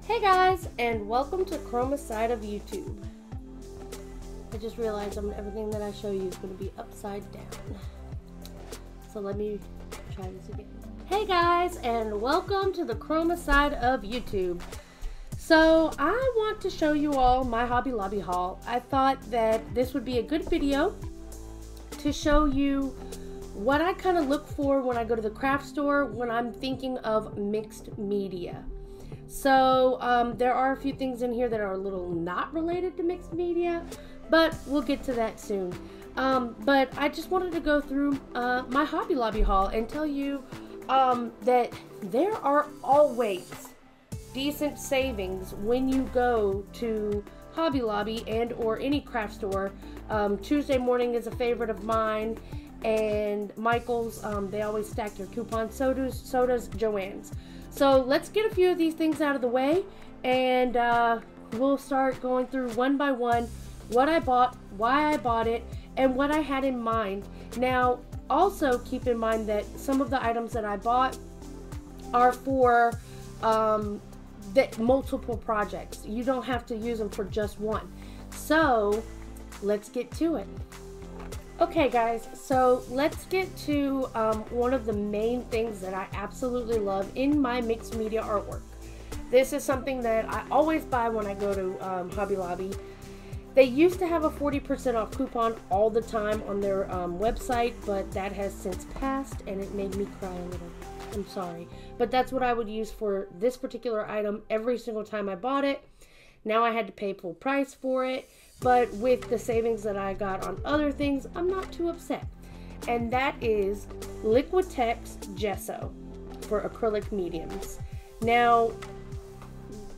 Hey guys, and welcome to Chroma Side of YouTube. I just realized everything that I show you is going to be upside down. So let me try this again. Hey guys, and welcome to the Chroma Side of YouTube. So I want to show you all my Hobby Lobby haul. I thought that this would be a good video to show you what I kind of look for when I go to the craft store when I'm thinking of mixed media. So there are a few things in here that are a little not related to mixed media, but we'll get to that soon. But I just wanted to go through my Hobby Lobby haul and tell you that there are always decent savings when you go to Hobby Lobby and or any craft store. Tuesday morning is a favorite of mine, and Michael's. They always stack their coupons. So does Joann's. So let's get a few of these things out of the way, and we'll start going through one by one what I bought, why I bought it, and what I had in mind. Now, also keep in mind that some of the items that I bought are for multiple projects. You don't have to use them for just one. So let's get to it. Okay guys, so let's get to one of the main things that I absolutely love in my mixed media artwork. This is something that I always buy when I go to Hobby Lobby. They used to have a 40% off coupon all the time on their website, but that has since passed and it made me cry a little. I'm sorry. But that's what I would use for this particular item every single time I bought it. Now I had to pay full price for it. But with the savings that I got on other things, I'm not too upset. And that is Liquitex Gesso for acrylic mediums. Now,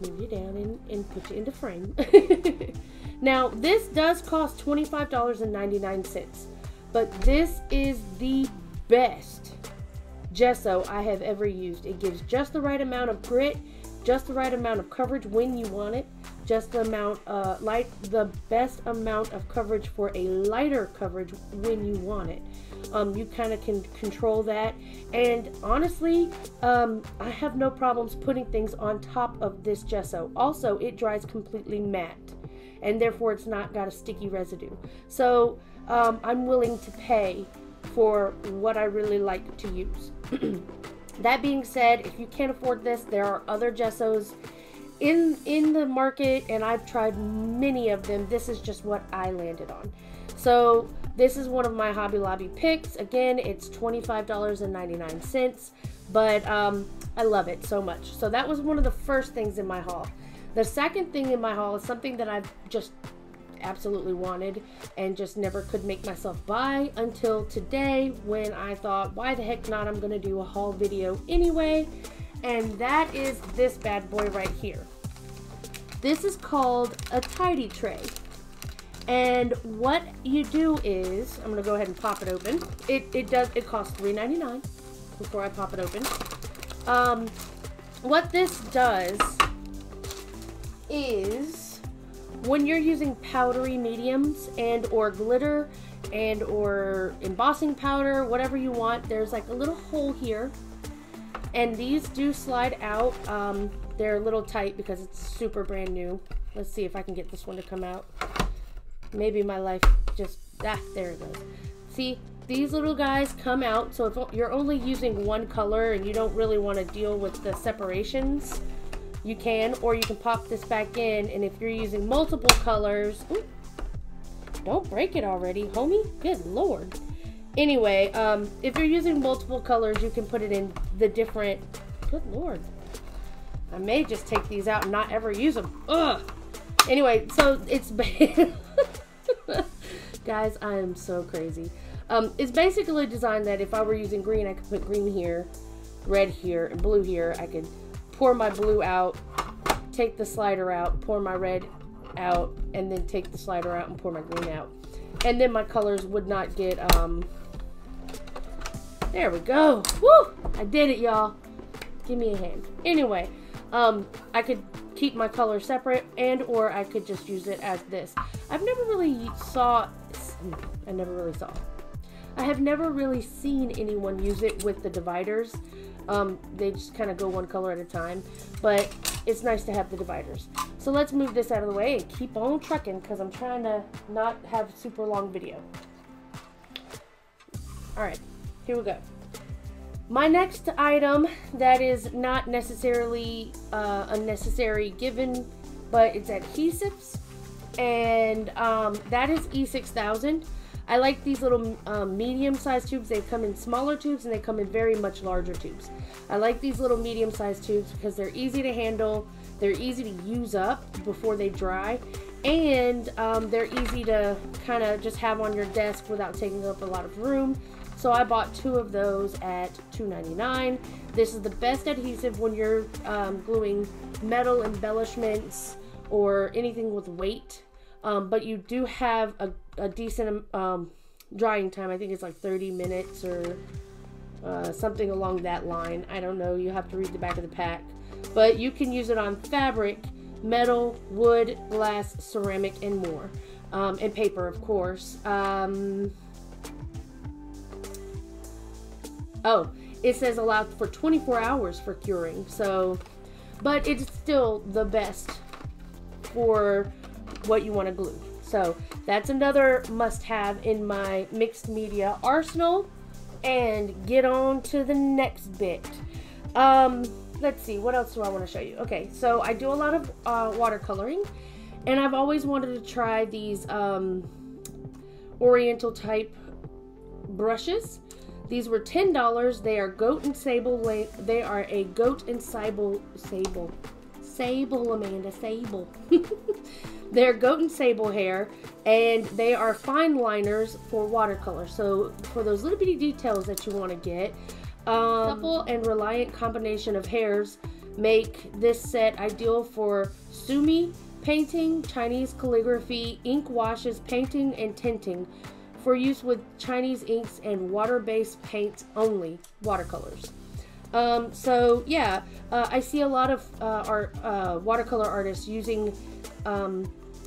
move you down and put you into frame. Now, this does cost $25.99. But this is the best gesso I have ever used. It gives just the right amount of grit, just the right amount of coverage when you want it. Just the amount, the best amount of coverage for a lighter coverage when you want it. You kind of can control that. And honestly, I have no problems putting things on top of this gesso. Also, it dries completely matte, and therefore it's not got a sticky residue. So I'm willing to pay for what I really like to use. That being said, if you can't afford this, there are other gessos in the market, and I've tried many of them. This is just what I landed on. So this is one of my Hobby Lobby picks. Again, it's $25.99, but I love it so much. So that was one of the first things in my haul. The second thing in my haul is something that I've just absolutely wanted and just never could make myself buy until today, when I thought, why the heck not, I'm gonna do a haul video anyway. And that is this bad boy right here. This is called a tidy tray. And what you do is, I'm gonna go ahead and pop it open. It costs $3.99 before I pop it open. What this does is, when you're using powdery mediums and or glitter and or embossing powder, whatever you want, there's like a little hole here. And these do slide out. They're a little tight because it's super brand new. Let's see if I can get this one to come out. Maybe my life just, there it goes. See, these little guys come out. So if you're only using one color and you don't really want to deal with the separations, you can, or you can pop this back in. And if you're using multiple colors, ooh, don't break it already, homie. Good Lord. Anyway, if you're using multiple colors, you can put it in the different, good Lord. I may just take these out and not ever use them. Ugh. Anyway, so it's, guys, I am so crazy. It's basically designed that if I were using green, I could put green here, red here, and blue here. I could pour my blue out, take the slider out, pour my red out, and then take the slider out and pour my green out. And then my colors would not get, there we go. Woo! I did it, y'all. Give me a hand. Anyway, I could keep my colors separate, and or I could just use it as this. I have never really seen anyone use it with the dividers. They just kind of go one color at a time. But it's nice to have the dividers. So let's move this out of the way and keep on trucking because I'm trying to not have a super long video. Alright, here we go. My next item that is not necessarily a necessary given, but it's adhesives, and that is E6000. I like these little medium-sized tubes. They come in smaller tubes and they come in very much larger tubes. I like these little medium-sized tubes because they're easy to handle, they're easy to use up before they dry, and they're easy to kind of just have on your desk without taking up a lot of room. So I bought 2 of those at $2.99. This is the best adhesive when you're gluing metal embellishments or anything with weight. But you do have a decent drying time. I think it's like 30 minutes or something along that line. I don't know. You have to read the back of the pack. But you can use it on fabric, metal, wood, glass, ceramic, and more. And paper, of course. Oh, it says allowed for 24 hours for curing. So, but it's still the best for what you want to glue. So that's another must-have in my mixed media arsenal. And get on to the next bit. Let's see, what else do I want to show you? Okay, so I do a lot of watercoloring, and I've always wanted to try these Oriental type brushes. These were $10. They are goat and sable. They are a goat and sable, Amanda, sable. They're goat and sable hair, and they are fine liners for watercolor. So for those little bitty details that you want to get, supple and reliant combination of hairs make this set ideal for sumi painting, Chinese calligraphy, ink washes, painting, and tinting. For use with Chinese inks and water-based paints only, watercolors. So yeah, I see a lot of watercolor artists using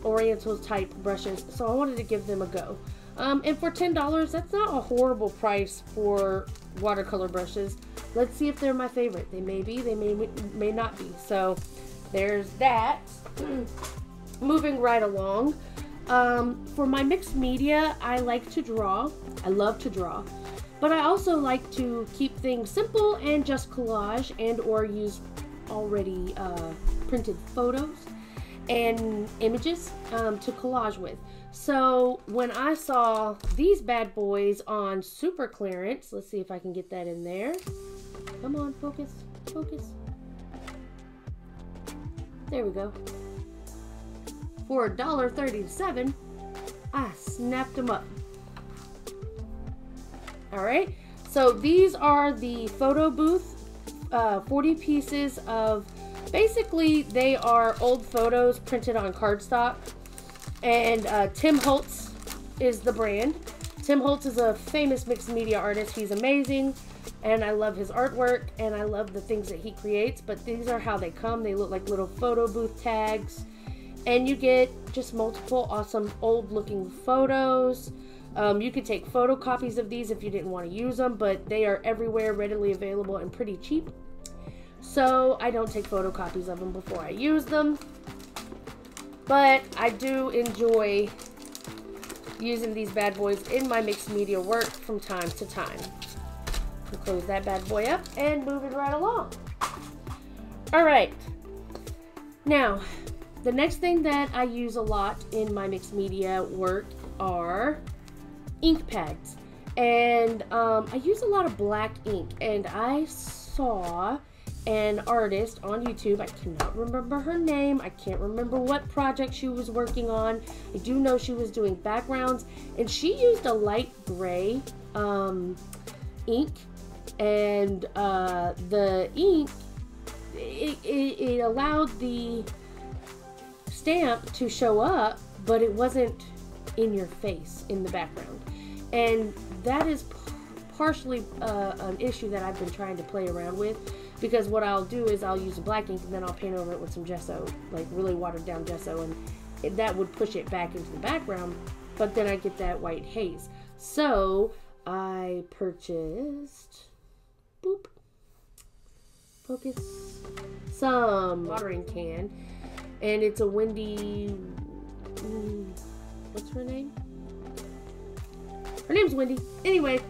Oriental type brushes, so I wanted to give them a go. And for $10, that's not a horrible price for watercolor brushes. Let's see if they're my favorite. They may be, they may not be. So there's that. Moving right along. For my mixed media, I like to draw. I love to draw. But I also like to keep things simple and just collage and or use already printed photos and images to collage with. So when I saw these bad boys on super clearance, let's see if I can get that in there. Come on, focus, focus. There we go. For $1.37, I snapped them up. Alright, so these are the photo booth, 40 pieces of, basically they are old photos printed on cardstock, and Tim Holtz is the brand. Tim Holtz is a famous mixed media artist. He's amazing, and I love his artwork, and I love the things that he creates, but these are how they come. They look like little photo booth tags. And you get just multiple awesome old looking photos. You could take photocopies of these if you didn't want to use them, but they are everywhere, readily available, and pretty cheap. So I don't take photocopies of them before I use them. But I do enjoy using these bad boys in my mixed media work from time to time. We'll close that bad boy up and move it right along. Alright. Now, the next thing that I use a lot in my mixed media work are ink pads. And I use a lot of black ink. And I saw an artist on YouTube. I cannot remember her name. I can't remember what project she was working on. I do know she was doing backgrounds. And she used a light gray ink. And the ink, it allowed the stamp to show up, but it wasn't in your face in the background, and that is partially an issue that I've been trying to play around with, because what I'll do is I'll use a black ink and then I'll paint over it with some gesso, like really watered down gesso, and that would push it back into the background, but then I get that white haze. So I purchased Focus. Some watering can. And it's a Wendy... what's her name? Her name's Wendy. Anyway.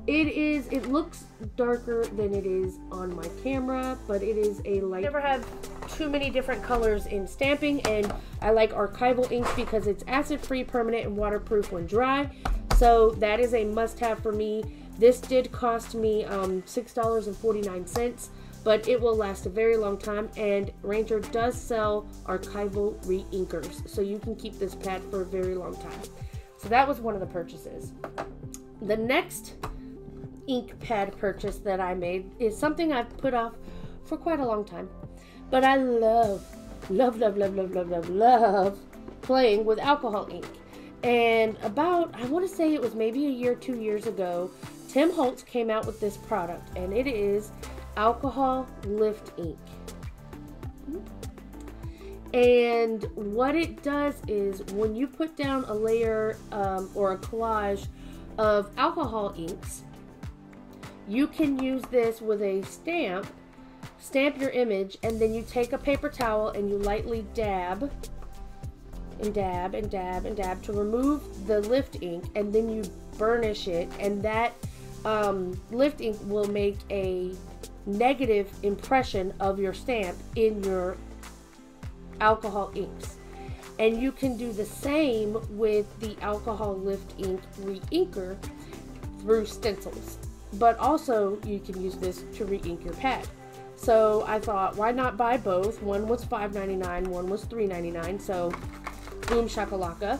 It looks darker than it is on my camera, but it is a light. I never have too many different colors in stamping, and I like archival inks because it's acid-free, permanent, and waterproof when dry. So that is a must-have for me. This did cost me $6.49, but it will last a very long time, and Ranger does sell archival re-inkers, so you can keep this pad for a very long time. So that was one of the purchases. The next ink pad purchase that I made is something I've put off for quite a long time, but I love playing with alcohol ink. And about, I want to say it was maybe a year, 2 years ago, Tim Holtz came out with this product, and it is alcohol lift ink. And what it does is when you put down a layer or a collage of alcohol inks, you can use this with a stamp your image, and then you take a paper towel and you lightly dab and dab and dab and dab to remove the lift ink, and then you burnish it, and that lift ink will make a negative impression of your stamp in your alcohol inks. And you can do the same with the alcohol lift ink re-inker through stencils. But also, you can use this to re-ink your pad. So I thought, why not buy both? One was $5.99, one was $3.99, so boom shakalaka.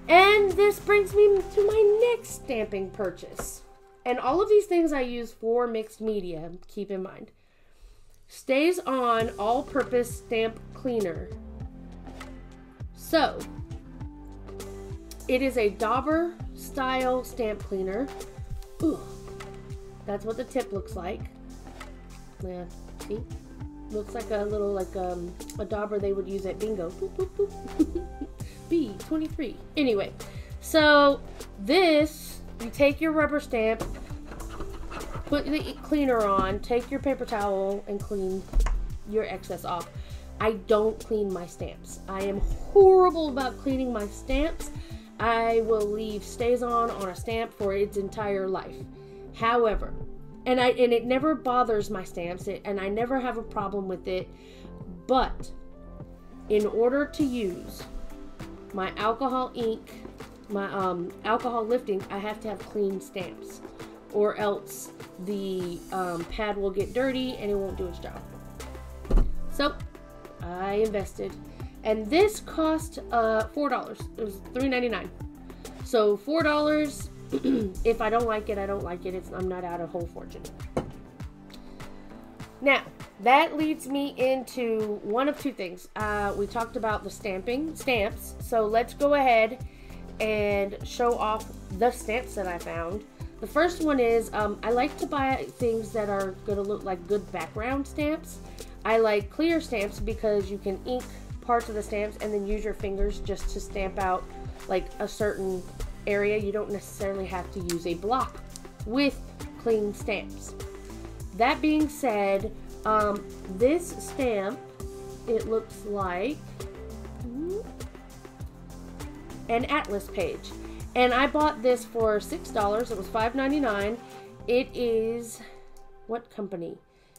And this brings me to my next stamping purchase. And all of these things I use for mixed media, keep in mind. Stays On All-Purpose Stamp Cleaner. So, it is a dauber style stamp cleaner. Ooh. That's what the tip looks like. Yeah, see? Looks like a little, like a dauber they would use at bingo. Boop, boop, boop. B23. Anyway, so this, you take your rubber stamp, put the cleaner on, take your paper towel, and clean your excess off. I don't clean my stamps. I am horrible about cleaning my stamps. I will leave Stays On a stamp for its entire life. However, and it never bothers my stamps, and I never have a problem with it, but in order to use my alcohol ink, my alcohol lift ink, I have to have clean stamps, or else the pad will get dirty and it won't do its job. So I invested, and this cost $4. It was $3.99. So $4. If I don't like it, I don't like it. I'm not out a whole fortune. Now, that leads me into one of two things. We talked about the stamps. So let's go ahead and show off the stamps that I found. The first one is, I like to buy things that are going to look like good background stamps. I like clear stamps because you can ink parts of the stamps and then use your fingers just to stamp out like a certain area. You don't necessarily have to use a block with clean stamps. That being said, this stamp, it looks like an atlas page, and I bought this for $6. It was $5.99. It is, what company?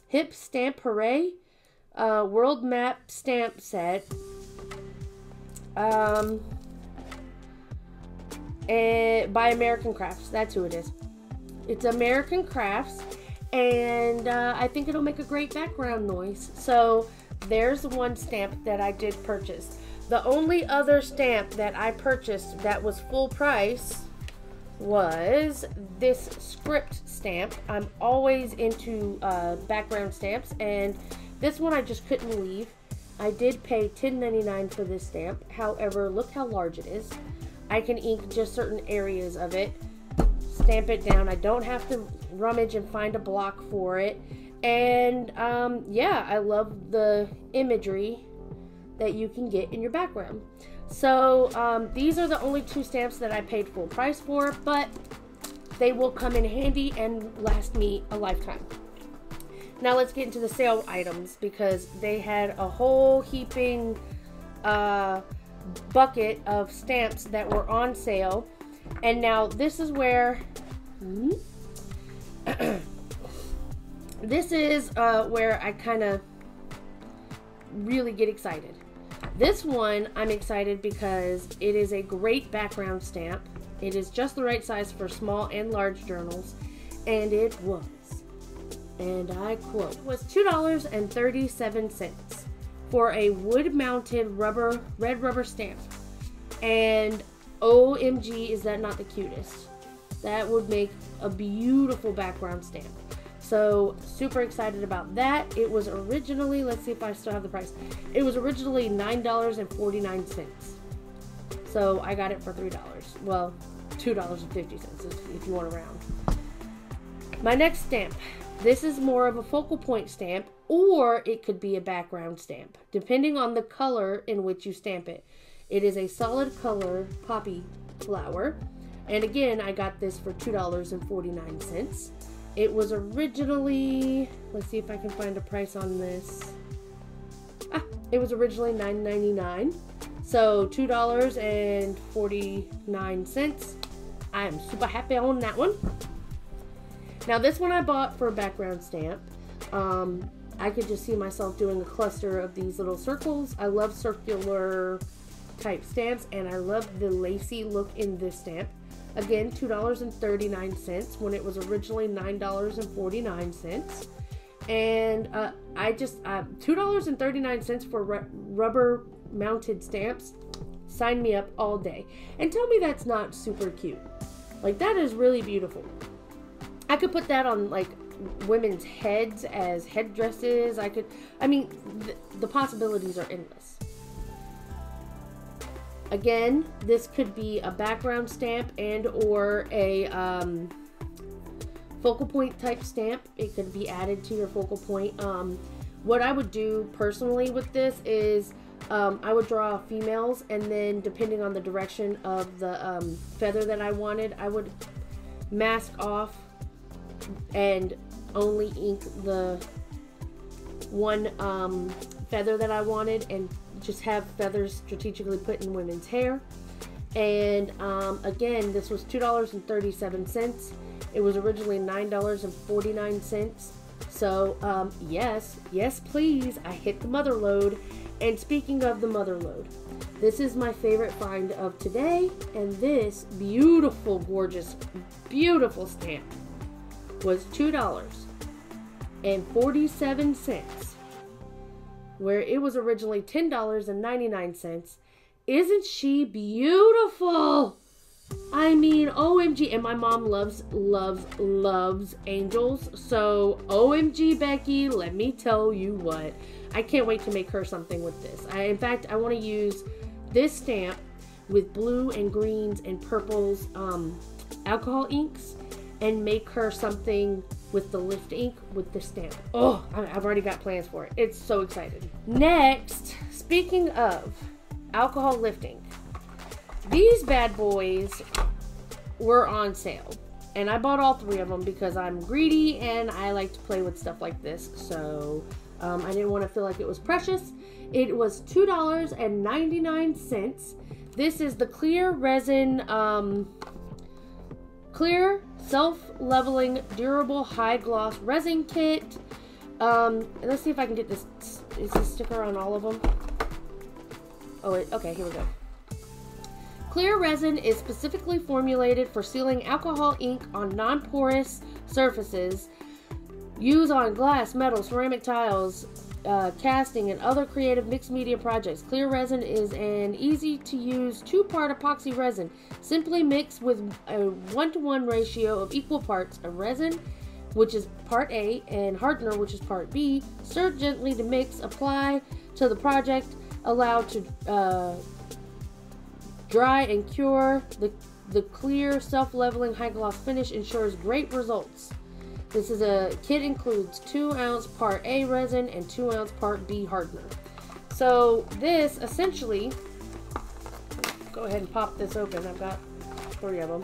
Hip Stamp Hooray World Map Stamp Set. By American Crafts. That's who it is. It's American Crafts, and I think it'll make a great background noise. So there's one stamp that I did purchase. The only other stamp that I purchased that was full price was this script stamp. I'm always into background stamps, and this one I just couldn't leave. I did pay $10.99 for this stamp. However, look how large it is. I can ink just certain areas of it, stamp it down. I don't have to rummage and find a block for it. And yeah, I love the imagery that you can get in your background. So these are the only two stamps that I paid full price for, but they will come in handy and last me a lifetime. Now let's get into the sale items, because they had a whole heaping bucket of stamps that were on sale. And now this is where this is where I kind of really get excited. This one I'm excited because it is a great background stamp. It is just the right size for small and large journals, and it was, and I quote, was $2.37 for a wood-mounted red rubber stamp. And OMG, is that not the cutest? That would make a beautiful background stamp. So super excited about that. It was originally, let's see if I still have the price. It was originally $9.49. So I got it for $3. Well, $2.50 if you want to round. My next stamp. This is more of a focal point stamp, or it could be a background stamp, depending on the color in which you stamp it. It is a solid color poppy flower. And again, I got this for $2.49. It was originally, let's see if I can find a price on this. It was originally $9.99. So $2.49. I am super happy on that one. Now this one I bought for a background stamp. I could just see myself doing a cluster of these little circles. I love circular type stamps, and I love the lacy look in this stamp. Again, $2.39 when it was originally $9.49. And I just, $2.39 for rubber mounted stamps. Sign me up all day. And tell me that's not super cute. Like, that is really beautiful. I could put that on, like, women's heads as headdresses. The possibilities are endless. Again, this could be a background stamp and or a focal point type stamp. It could be added to your focal point. What I would do personally with this is I would draw females, and then depending on the direction of the feather that I wanted, I would mask off and only ink the one feather that I wanted, and just have feathers strategically put in women's hair. And again, this was $2.37. It was originally $9.49. So yes please, I hit the mother load. And speaking of the mother load, this is my favorite find of today, and this beautiful, gorgeous, beautiful stamp was $2.47, where it was originally $10.99. Isn't she beautiful? I mean, OMG. And my mom loves angels. So OMG, Becky, let me tell you what. I can't wait to make her something with this. In fact, I want to use this stamp with blue and greens and purples alcohol inks and make her something with the lift ink with the stamp. Oh, I've already got plans for it. It's so excited. Next, speaking of alcohol lift ink, these bad boys were on sale. And I bought all 3 of them because I'm greedy and I like to play with stuff like this. So I didn't want to feel like it was precious. It was $2.99. This is the clear resin, clear self-leveling durable high gloss resin kit. Let's see if I can get this. Is this sticker on all of them? Oh, okay, here we go. Clear resin is specifically formulated for sealing alcohol ink on non-porous surfaces. Used on glass, metal, ceramic tiles, casting, and other creative mixed media projects. Clear resin is an easy-to-use 2-part epoxy resin. Simply mix with a 1-to-1 ratio of equal parts of resin, which is part A, and hardener, which is part B. Stir gently to mix. Apply to the project. Allow to dry and cure. The clear, self-leveling, high-gloss finish ensures great results. This is a kit includes 2-ounce part A resin and 2-ounce part B hardener. So this essentially, go ahead and pop this open. I've got 3 of them.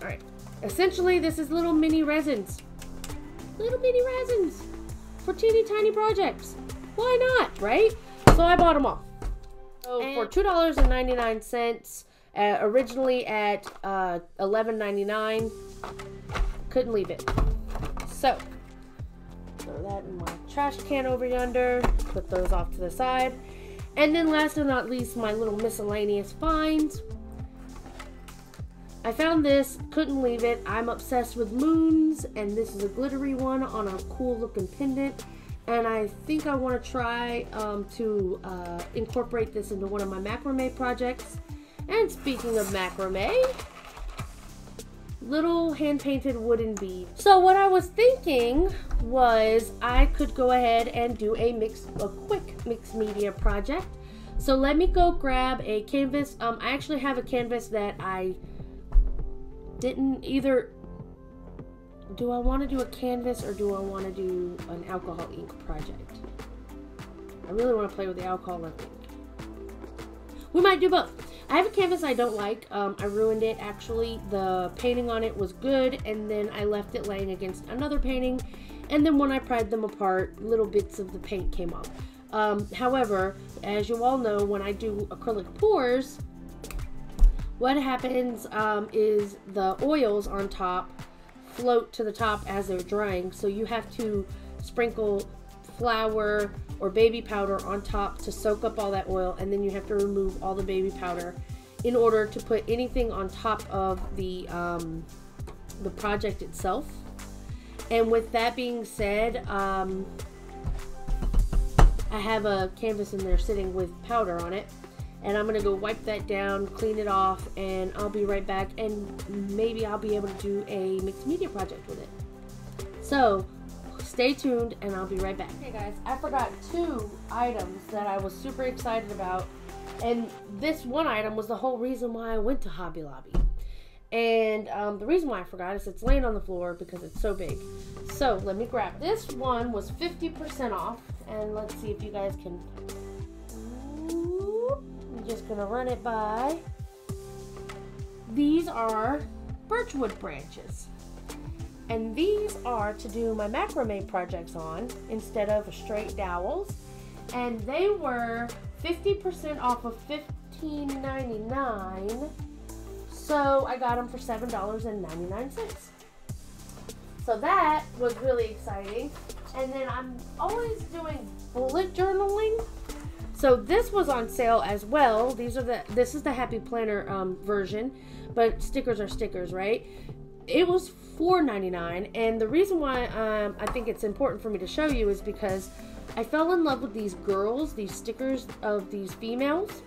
All right. Essentially, this is little mini resins. Little mini resins. for teeny tiny projects. Why not, right? So I bought them all. So for $2.99, originally at $11.99, couldn't leave it. So throw that in my trash can over yonder, put those off to the side. And then last but not least, my little miscellaneous finds. I found this, couldn't leave it. I'm obsessed with moons, and this is a glittery one on a cool looking pendant. And I think I want to try to incorporate this into one of my macrame projects. And speaking of macrame, little hand-painted wooden bead. So what I was thinking was I could go ahead and do a quick mixed media project. So let me go grab a canvas. I actually have a canvas that I didn't either. Do I want to do a canvas or do I want to do an alcohol ink project? I really want to play with the alcohol ink. We might do both. I have a canvas I don't like. I ruined it actually. The painting on it was good, and then I left it laying against another painting, and then when I pried them apart, little bits of the paint came off. However, as you all know, when I do acrylic pours, what happens is the oils on top float to the top as they're drying, so you have to sprinkle flour or baby powder on top to soak up all that oil, and then you have to remove all the baby powder in order to put anything on top of the project itself. And with that being said, I have a canvas in there sitting with powder on it, and I'm gonna go wipe that down, clean it off, and I'll be right back, and maybe I'll be able to do a mixed media project with it. So stay tuned, and I'll be right back. Okay guys, I forgot 2 items that I was super excited about, and this one item was the whole reason why I went to Hobby Lobby. And the reason why I forgot is it's laying on the floor because it's so big. So let me grab it. This one was 50% off, and let's see if you guys can. I'm just gonna run it by. These are birchwood branches, and these are to do my macrame projects on instead of straight dowels, and they were 50% off of $15.99, so I got them for $7.99. So that was really exciting. And then I'm always doing bullet journaling. So this was on sale as well. This is the Happy Planner version, but stickers are stickers, right? It was $4.99, and the reason why I think it's important for me to show you is because I fell in love with these girls, these stickers of these females,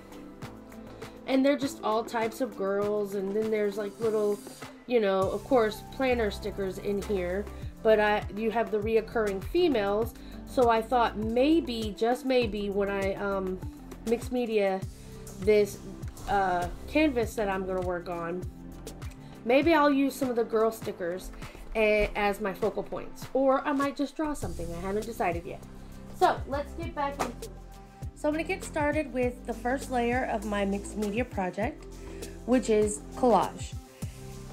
and they're just all types of girls, and then there's like little, you know, of course, planner stickers in here, but you have the reoccurring females. So I thought maybe, just maybe, when I mixed media this canvas that I'm going to work on, maybe I'll use some of the girl stickers as my focal points. Or I might just draw something. I haven't decided yet. So let's get back into it. So I'm going to get started with the first layer of my mixed media project, which is collage.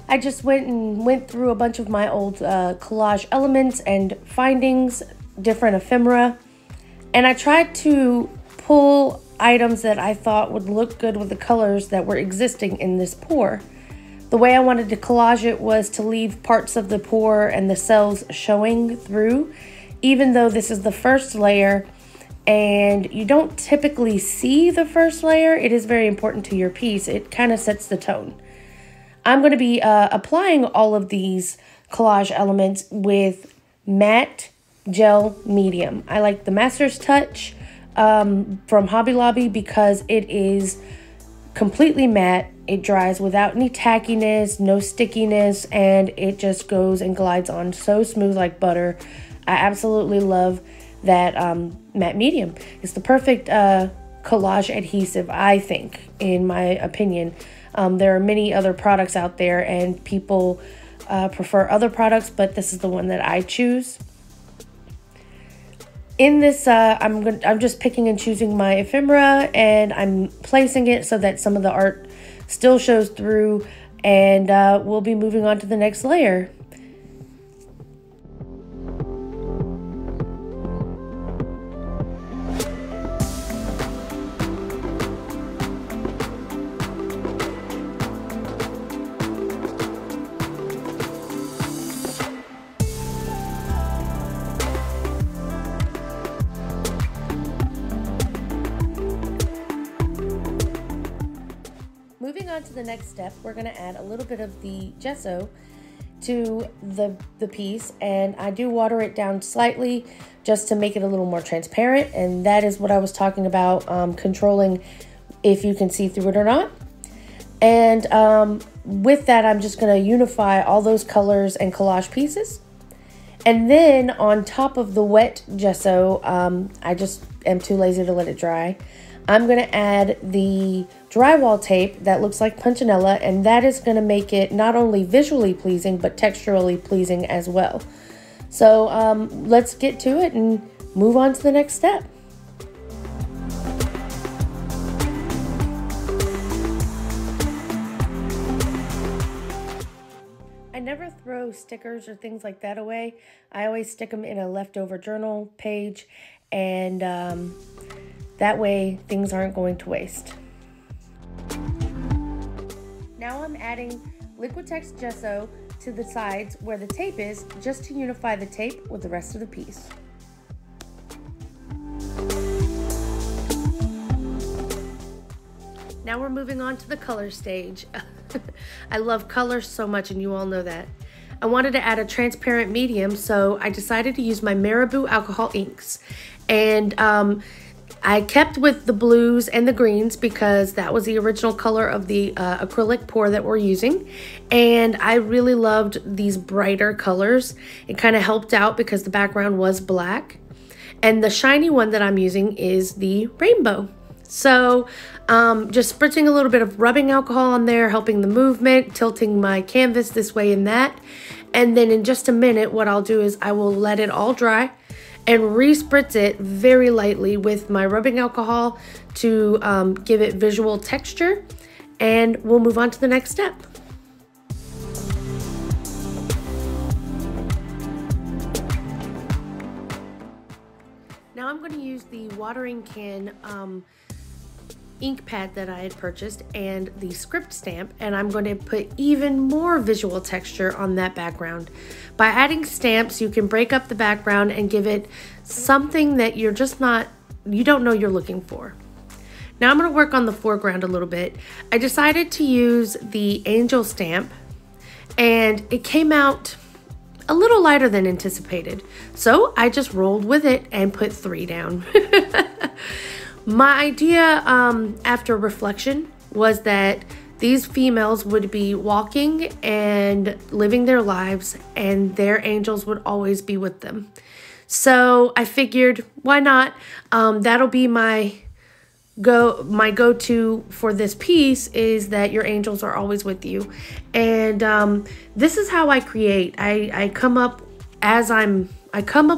I just went through a bunch of my old collage elements and findings, different ephemera, and I tried to pull items that I thought would look good with the colors that were existing in this pour. The way I wanted to collage it was to leave parts of the pour and the cells showing through, even though this is the first layer and you don't typically see the first layer. It is very important to your piece. It kind of sets the tone. I'm going to be applying all of these collage elements with matte gel medium. I like the Master's Touch from Hobby Lobby because it is completely matte. It dries without any tackiness, no stickiness, and it just goes and glides on so smooth like butter. I absolutely love that matte medium. It's the perfect collage adhesive, I think, in my opinion. There are many other products out there, and people prefer other products, but this is the one that I choose. In this, I'm just picking and choosing my ephemera, and I'm placing it so that some of the art still shows through, and we'll be moving on to the next layer. moving on to the next step, we're going to add a little bit of the gesso to the piece, and I do water it down slightly just to make it a little more transparent, and that is what I was talking about, controlling if you can see through it or not. And with that, I'm just going to unify all those colors and collage pieces. And then on top of the wet gesso, I just am too lazy to let it dry. I'm going to add the drywall tape that looks like punchinella, and that is going to make it not only visually pleasing, but texturally pleasing as well. So let's get to it and move on to the next step. I never throw stickers or things like that away. I always stick them in a leftover journal page, and that way things aren't going to waste. Now I'm adding Liquitex gesso to the sides where the tape is, just to unify the tape with the rest of the piece. Now we're moving on to the color stage. I love colors so much, and you all know that. I wanted to add a transparent medium, so I decided to use my Marabu alcohol inks. And I kept with the blues and the greens because that was the original color of the acrylic pour that we're using. And I really loved these brighter colors. It kind of helped out because the background was black. And the shiny one that I'm using is the rainbow. So just spritzing a little bit of rubbing alcohol on there, helping the movement, tilting my canvas this way and that. And then in just a minute, what I'll do is I will let it all dry and re-spritz it very lightly with my rubbing alcohol to give it visual texture. And we'll move on to the next step. Now I'm going to use the watering can ink pad that I had purchased and the script stamp, and I'm going to put even more visual texture on that background. By adding stamps, you can break up the background and give it something that you don't know you're looking for. Now I'm going to work on the foreground a little bit. I decided to use the angel stamp, and it came out a little lighter than anticipated. So I just rolled with it and put 3 down. My idea after reflection was that these females would be walking and living their lives, and their angels would always be with them. So I figured, why not? That'll be my go-to for this piece, is that your angels are always with you. And this is how I create. I come up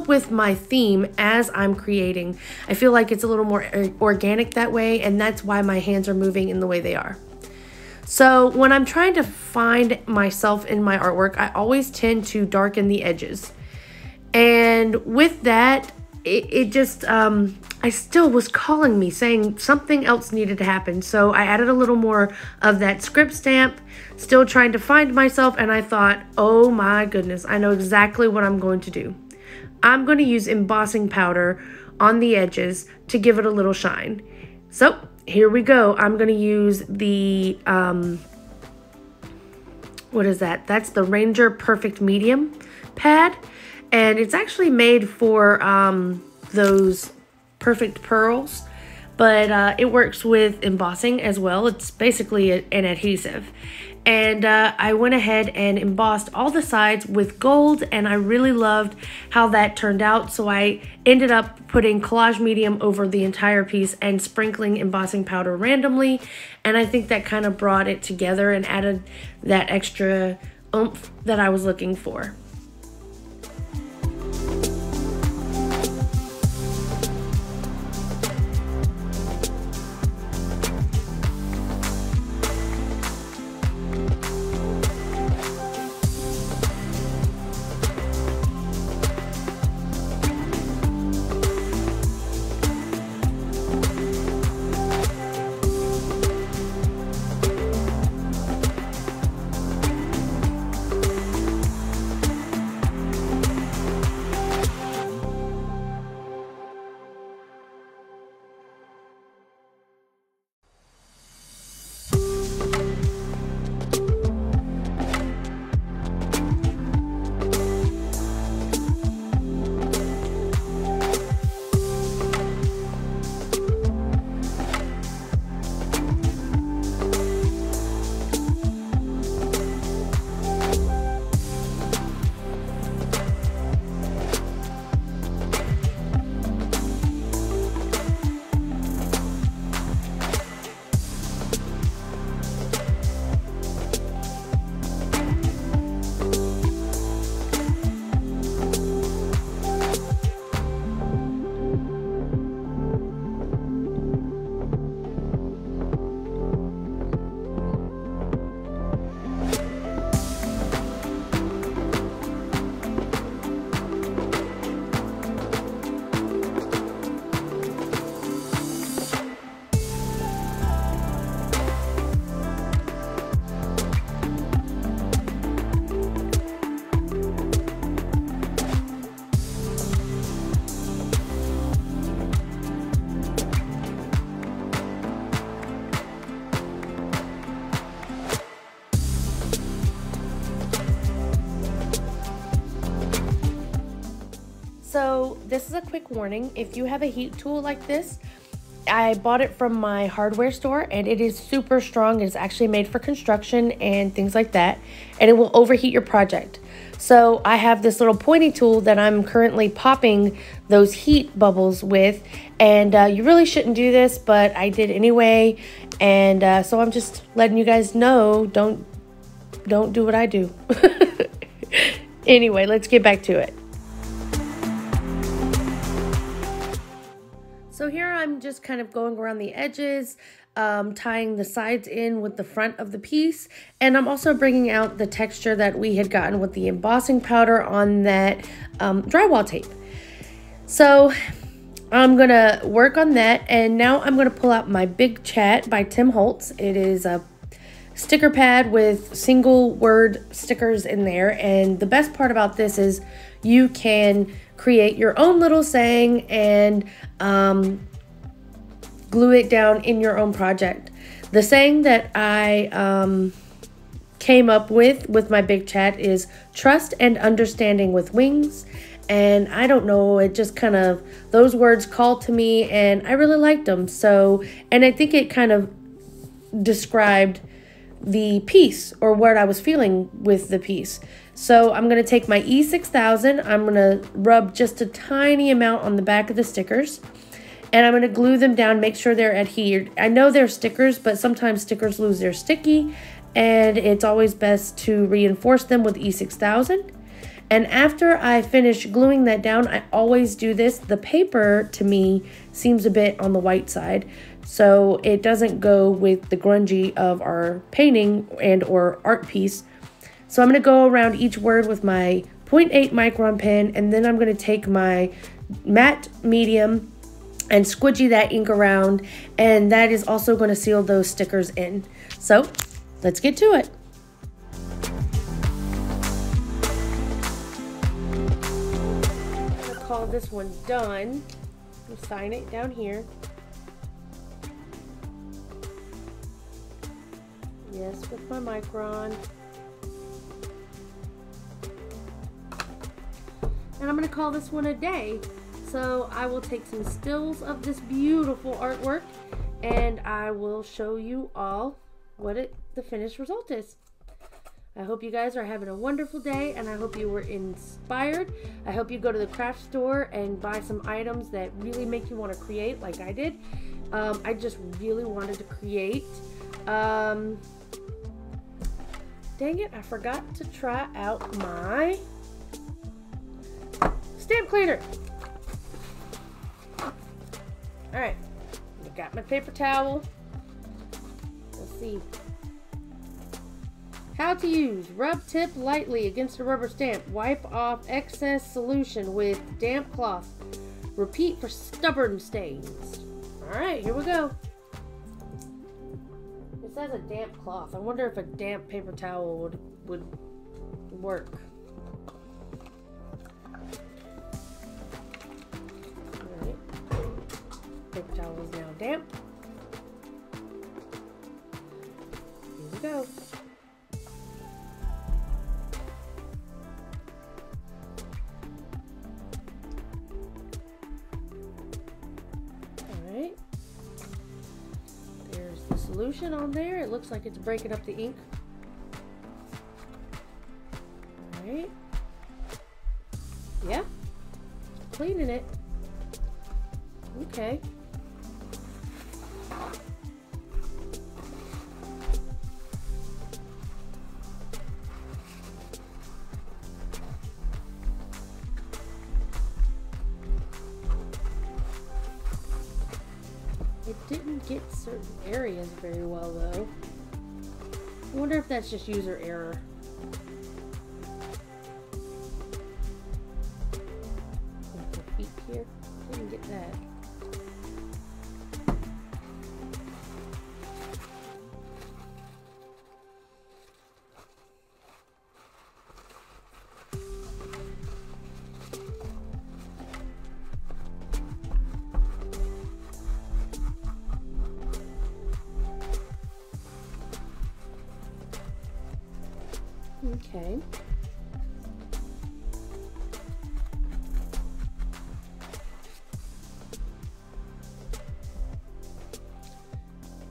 with my theme as I'm creating. I feel like it's a little more organic that way, and that's why my hands are moving in the way they are. So when I'm trying to find myself in my artwork, I always tend to darken the edges. And with that, it just, I still was calling me, saying something else needed to happen. So I added a little more of that script stamp, still trying to find myself, and I thought, oh my goodness, I know exactly what I'm going to do. I'm going to use embossing powder on the edges to give it a little shine. So here we go. I'm going to use the, what is that? That's the Ranger Perfect Medium pad. And it's actually made for those perfect pearls, but it works with embossing as well. It's basically an adhesive. And I went ahead and embossed all the sides with gold, and I really loved how that turned out. So I ended up putting collage medium over the entire piece and sprinkling embossing powder randomly. And I think that kind of brought it together and added that extra oomph that I was looking for. this is a quick warning. If you have a heat tool like this, I bought it from my hardware store and it is super strong. It's actually made for construction and things like that, and it will overheat your project. So I have this little pointy tool that I'm currently popping those heat bubbles with, and you really shouldn't do this, but I did anyway. And so I'm just letting you guys know, don't do what I do. Anyway, let's get back to it. So here I'm just kind of going around the edges, tying the sides in with the front of the piece, and I'm also bringing out the texture that we had gotten with the embossing powder on that drywall tape. So I'm gonna work on that, and now I'm gonna pull out my Big Chat by Tim Holtz. It is a sticker pad with single word stickers in there, and the best part about this is you can create your own little saying and glue it down in your own project. The saying that I came up with my Big Chat is trust and understanding with wings. And I don't know, it just kind of, those words called to me and I really liked them. So, and I think it kind of described the piece or what I was feeling with the piece. So I'm going to take my E6000, I'm going to rub just a tiny amount on the back of the stickers, and I'm going to glue them down, make sure they're adhered. I know they're stickers, but sometimes stickers lose their sticky, and it's always best to reinforce them with E6000. And after I finish gluing that down, I always do this. The paper, to me, seems a bit on the white side, so it doesn't go with the grungy of our painting and or art piece. So I'm going to go around each word with my 0.8 micron pen, and then I'm going to take my matte medium and squidgy that ink around, and that is also going to seal those stickers in. So let's get to it. I'm going to call this one done. I'll sign it down here. Yes, with my micron. And I'm going to call this one a day. So I will take some stills of this beautiful artwork and I will show you all what the finished result is. I hope you guys are having a wonderful day, and I hope you were inspired. I hope you go to the craft store and buy some items that really make you want to create like I did. I just really wanted to create. Dang it, I forgot to try out my stamp cleaner. Alright, I got my paper towel. Let's see. How to use. Rub tip lightly against a rubber stamp. Wipe off excess solution with damp cloth. Repeat for stubborn stains. Alright, here we go. It says a damp cloth. I wonder if a damp paper towel would work. Paper towel is now damp. Here we go. Alright. There's the solution on there. It looks like it's breaking up the ink. Alright. Yeah. Cleaning it. Okay. It didn't get certain areas very well though. I wonder if that's just user error. The feet here, didn't get that.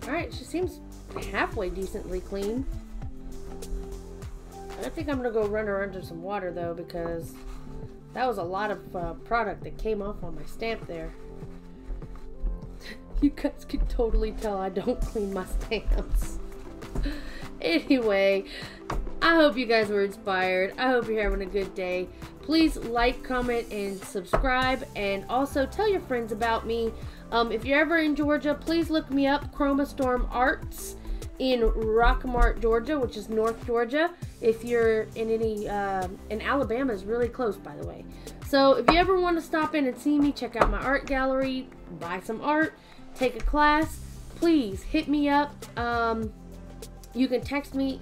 Alright, she seems halfway decently clean. I think I'm gonna go run her under some water though, because that was a lot of product that came off on my stamp there. You guys can totally tell I don't clean my stamps. Anyway, I hope you guys were inspired. I hope you're having a good day. Please like, comment, and subscribe, and also tell your friends about me. If you're ever in Georgia, please look me up, Chroma Storm Arts in Rockmart, Georgia, which is North Georgia. If you're in in Alabama is really close, by the way. So if you ever want to stop in and see me, check out my art gallery, buy some art, take a class, please hit me up. You can text me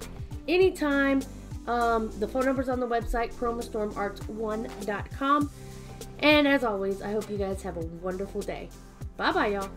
anytime. The phone number's on the website, chromaststormarts1.com. And as always, I hope you guys have a wonderful day. Bye-bye, y'all.